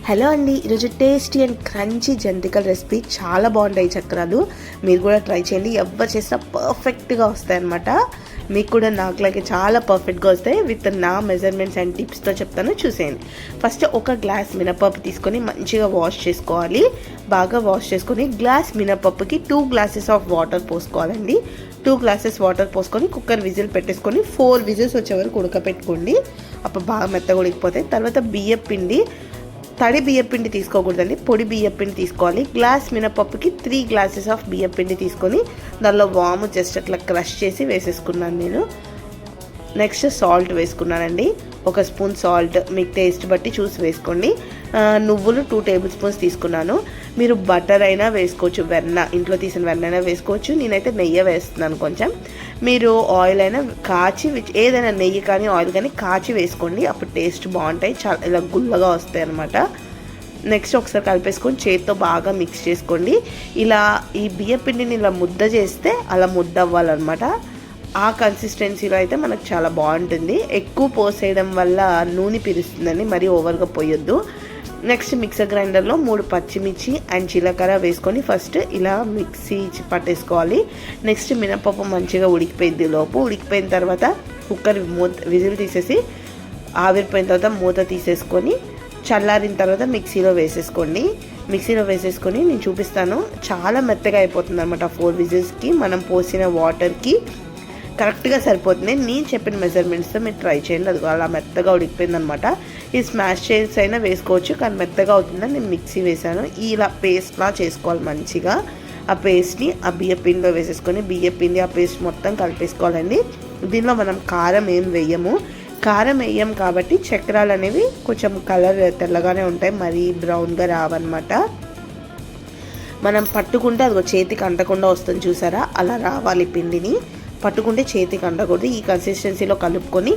Hello అండి, ఈరోజు tasty and crunchy జంతికల recipe చాలా బాగుంటాయి చక్రాలు. మీరు కూడా ట్రై చేయండి. ఎవరు చేసినా పర్ఫెక్ట్గా వస్తాయి అన్నమాట. మీకు కూడా నాకులాగే చాలా పర్ఫెక్ట్గా వస్తాయి. విత్ నా మెజర్మెంట్స్ అండ్ టిప్స్తో చెప్తాను, చూసేయండి. ఫస్ట్ ఒక గ్లాస్ మినపప్పు తీసుకొని మంచిగా వాష్ చేసుకోవాలి. బాగా వాష్ చేసుకొని గ్లాస్ మినపప్పుకి 2 గ్లాసెస్ ఆఫ్ వాటర్ పోసుకోవాలండి. 2 గ్లాసెస్ వాటర్ పోసుకొని కుక్కర్ విజిల్ పెట్టేసుకొని 4 విజిల్స్ వచ్చే వరకు ఉడకపెట్టుకోండి. అప్పుడు బాగా మెత్తగా ఉడికిపోతాయి. తర్వాత బియ్యం పిండి, తడి బియ్యం పిండి తీసుకోకూడదండి, పొడి బియ్యం పిండి తీసుకోవాలి. గ్లాస్ మినపప్పుకి 3 గ్లాసెస్ ఆఫ్ బియ్యం పిండి తీసుకొని దానిలో వాము జస్ట్ అట్లా క్రష్ చేసి వేసేసుకున్నాను నేను. నెక్స్ట్ సాల్ట్ వేసుకున్నానండి. 1 స్పూన్ సాల్ట్ మీకు టేస్ట్ బట్టి చూసి వేసుకోండి. నువ్వులు 2 టేబుల్ స్పూన్స్ తీసుకున్నాను. మీరు బటర్ అయినా వేసుకోవచ్చు, వెన్న ఇంట్లో తీసిన వెన్న అయినా వేసుకోవచ్చు. నేనైతే నెయ్యి వేస్తున్నాను కొంచెం. మీరు ఆయిల్ అయినా కాచి, ఏదైనా నెయ్యి కానీ ఆయిల్ కానీ కాచి వేసుకోండి. అప్పుడు టేస్ట్ బాగుంటాయి, చాలా ఇలా గుల్లగా వస్తాయి అన్నమాట. నెక్స్ట్ ఒకసారి కలిపేసుకొని చేతితో బాగా మిక్స్ చేసుకోండి. ఇలా ఈ బియ్య పిండిని ఇలా ముద్ద చేస్తే అలా ముద్ద అవ్వాలన్నమాట. ఆ కన్సిస్టెన్సీలో అయితే మనకు చాలా బాగుంటుంది. ఎక్కువ పోసేయడం వల్ల నూనె పిరుస్తుందని మరీ ఓవర్గా పోయొద్దు. నెక్స్ట్ మిక్సర్ గ్రైండర్లో 3 పచ్చిమిర్చి అండ్ జీలకర్ర వేసుకొని ఫస్ట్ ఇలా మిక్సీ పట్టేసుకోవాలి. నెక్స్ట్ మినపప్పు మంచిగా ఉడికిపోయింది. ఉడికిపోయిన తర్వాత కుక్కర్ విజిల్ తీసేసి ఆవిరిపోయిన తర్వాత మూత తీసేసుకొని చల్లారిన తర్వాత మిక్సీలో వేసేసుకొని నేను చూపిస్తాను. చాలా మెత్తగా అయిపోతుంది అనమాట. 4 విజిల్స్కి మనం పోసిన వాటర్కి కరెక్ట్గా సరిపోతుంది. నేను చెప్పిన మెజర్మెంట్స్తో మీరు ట్రై చేయండి. అది అలా మెత్తగా ఉడికిపోయింది అనమాట. ఈ స్మాష్ చేసి అయినా వేసుకోవచ్చు, కానీ మెత్తగా అవుతుందని నేను మిక్సీ వేసాను. ఇలా పేస్ట్లా చేసుకోవాలి మంచిగా. ఆ పేస్ట్ని ఆ బియ్య పిండిలో వేసేసుకొని బియ్య పిండి ఆ పేస్ట్ మొత్తం కలిపేసుకోవాలండి. దీనిలో మనం కారం ఏం వేయం కాబట్టి చక్రాలు అనేవి కొంచెం కలర్ తెల్లగానే ఉంటాయి, మరీ బ్రౌన్గా రావన్నమాట. మనం పట్టుకుంటే అది చేతికి అంటకుండా వస్తుంది, చూసారా? అలా రావాలి. పిండిని పట్టుకుంటే చేతికి అంటకూడదు. ఈ కన్సిస్టెన్సీలో కలుపుకొని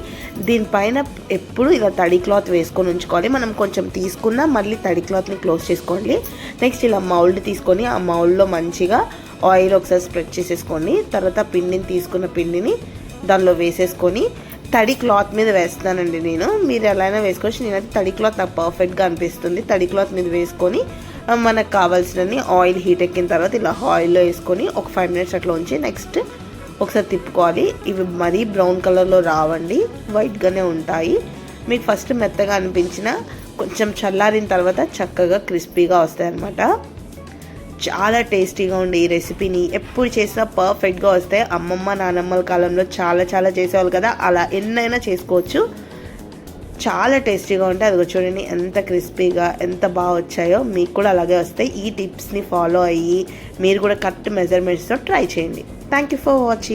దీనిపైన ఎప్పుడు ఇలా తడి క్లాత్ వేసుకొని ఉంచుకోవాలి. మనం కొంచెం తీసుకున్నా మళ్ళీ తడి క్లాత్ని క్లోజ్ చేసుకోండి. నెక్స్ట్ ఇలా మౌల్డ్ తీసుకొని ఆ మౌల్డ్లో మంచిగా ఆయిల్ ఒకసారి స్ప్రెడ్ చేసేసుకోండి. తర్వాత తీసుకున్న పిండిని దానిలో వేసేసుకొని తడి క్లాత్ మీద వేస్తానండి నేను. మీరు ఎలా అయినా వేసుకోవచ్చు. నేనైతే తడి క్లాత్ నాకు పర్ఫెక్ట్గా అనిపిస్తుంది. తడి క్లాత్ మీద వేసుకొని మనకు కావాల్సినన్ని ఆయిల్ హీట్ ఎక్కిన తర్వాత ఇలా ఆయిల్లో వేసుకొని ఒక 5 మినిట్స్ అట్లా ఉంచి నెక్స్ట్ ఒకసారి తిప్పుకోవాలి. ఇవి మరీ బ్రౌన్ కలర్లో రావండి, వైట్గానే ఉంటాయి. మీకు ఫస్ట్ మెత్తగా అనిపించిన కొంచెం చల్లారిన తర్వాత చక్కగా క్రిస్పీగా వస్తాయి అన్నమాట. చాలా టేస్టీగా ఉండే ఈ రెసిపీని ఎప్పుడు చేసినా పర్ఫెక్ట్గా వస్తాయి. అమ్మమ్మ నానమ్మల కాలంలో చాలా చేసేవాళ్ళు కదా, అలా ఎన్నైనా చేసుకోవచ్చు. చాలా టేస్టీగా ఉంటాయి. అది చూడండి ఎంత క్రిస్పీగా ఎంత బాగా వచ్చాయో. మీకు కూడా అలాగే వస్తాయి. ఈ టిప్స్ని ఫాలో అయ్యి మీరు కూడా కరెక్ట్ మెజర్మెంట్స్తో ట్రై చేయండి. Thank you for watching.